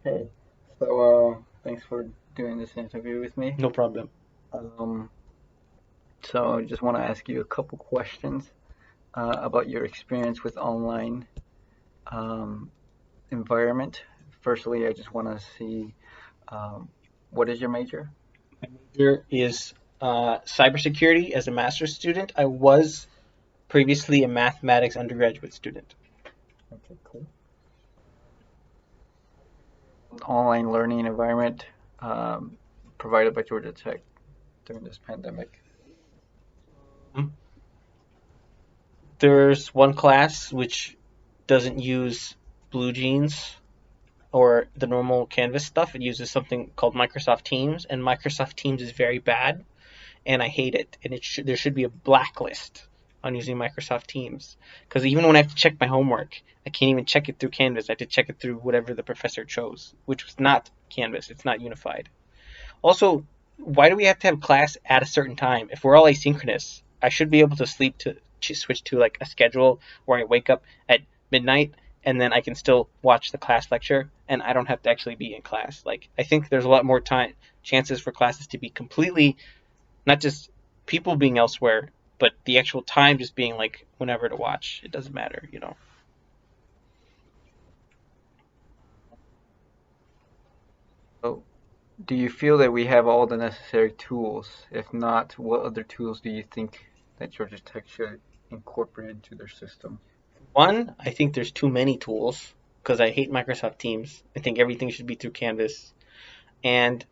Hey, thanks for doing this interview with me. No problem. Um, so I just want to ask you a couple questions about your experience with online um, environment. Firstly, I just want to see um, what is your major? My major is cybersecurity as a master's student. I was previously a mathematics undergraduate student. Okay, cool. Online learning environment um, provided by Georgia Tech during this pandemic. Um, There's one class which doesn't use Blue Jeans or the normal Canvas stuff. It uses something called Microsoft Teams, and Microsoft Teams is very bad, and I hate it. And there should be a blacklist on using Microsoft Teams because even when I have to check my homework, I can't even check it through Canvas. I have to check it through whatever the professor chose, which was not Canvas. It's not unified. Also, why do we have to have class at a certain time? If we're all asynchronous, I should be able to sleep to switch to like a schedule where I wake up at midnight and then I can still watch the class lecture and I don't have to actually be in class. Like I think there's a lot more time chances for classes to be completely not just people being elsewhere, but the actual time just being like whenever to watch. It doesn't matter. So, do you feel that we have all the necessary tools? If not, what other tools do you think that Georgia Tech should incorporate into their system? One, I think there's too many tools because I hate Microsoft Teams. I think everything should be through Canvas. And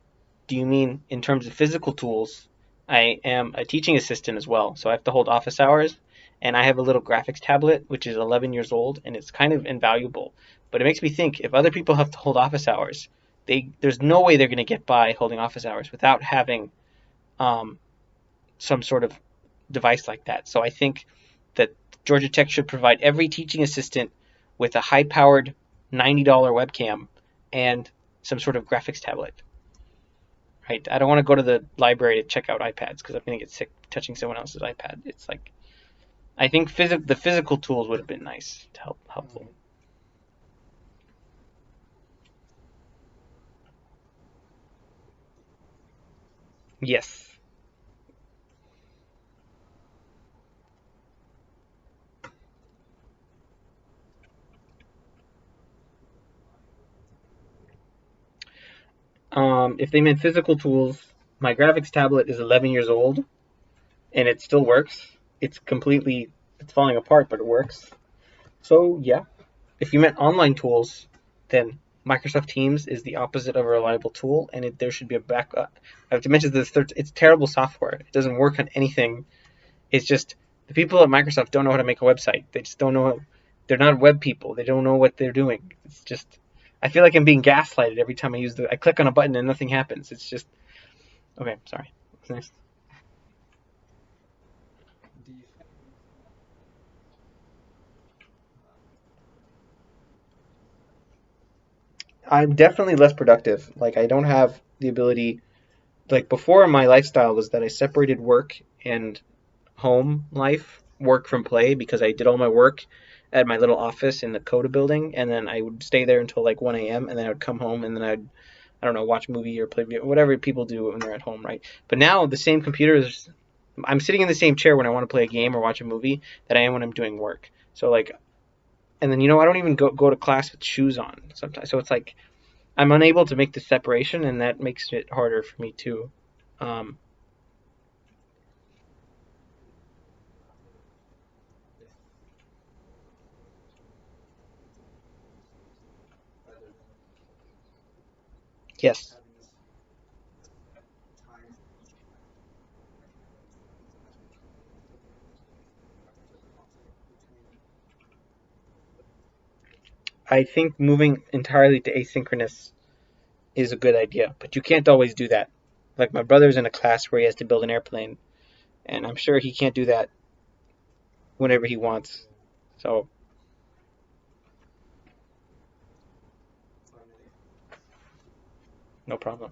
do you mean in terms of physical tools? I am a teaching assistant as well, so I have to hold office hours, and I have a little graphics tablet which is 11 years old, and it's kind of invaluable. But it makes me think if other people have to hold office hours, there's no way they're going to get by holding office hours without having um, some sort of device like that. So I think that Georgia Tech should provide every teaching assistant with a high-powered $90 webcam and some sort of graphics tablet. Right? I don't want to go to the library to check out iPads because I'm going to get sick touching someone else's iPad. It's like I think the physical tools would have been nice to helpful. Yes. If they meant physical tools, my graphics tablet is 11 years old and it still works. It's falling apart, but it works. So yeah, if you meant online tools, then Microsoft Teams is the opposite of a reliable tool, and there should be a backup. I have to mention this. It's terrible software. It doesn't work on anything. It's just the people at Microsoft don't know how to make a website. They just don't know. They're not web people. They don't know what they're doing. It's just. I feel like I'm being gaslighted every time I click on a button and nothing happens. It's just okay. Sorry. What's next? I'm definitely less productive. Like I don't have the ability. Like before, my lifestyle was that I separated work and home life, work from play, because I did all my work at my little office in the Coda building, and then I would stay there until like 1 a.m. and then I would come home and then I don't know, watch a movie or play video, whatever people do when they're at home, right? But now the same computer is, I'm sitting in the same chair when I want to play a game or watch a movie that I am when I'm doing work. So like, and then I don't even go to class with shoes on sometimes. So it's like I'm unable to make the separation, and that makes it harder for me too. Um, yes. I think moving entirely to asynchronous is a good idea, but you can't always do that. Like my brother's in a class where he has to build an airplane, and I'm sure he can't do that whenever he wants. So, no problem.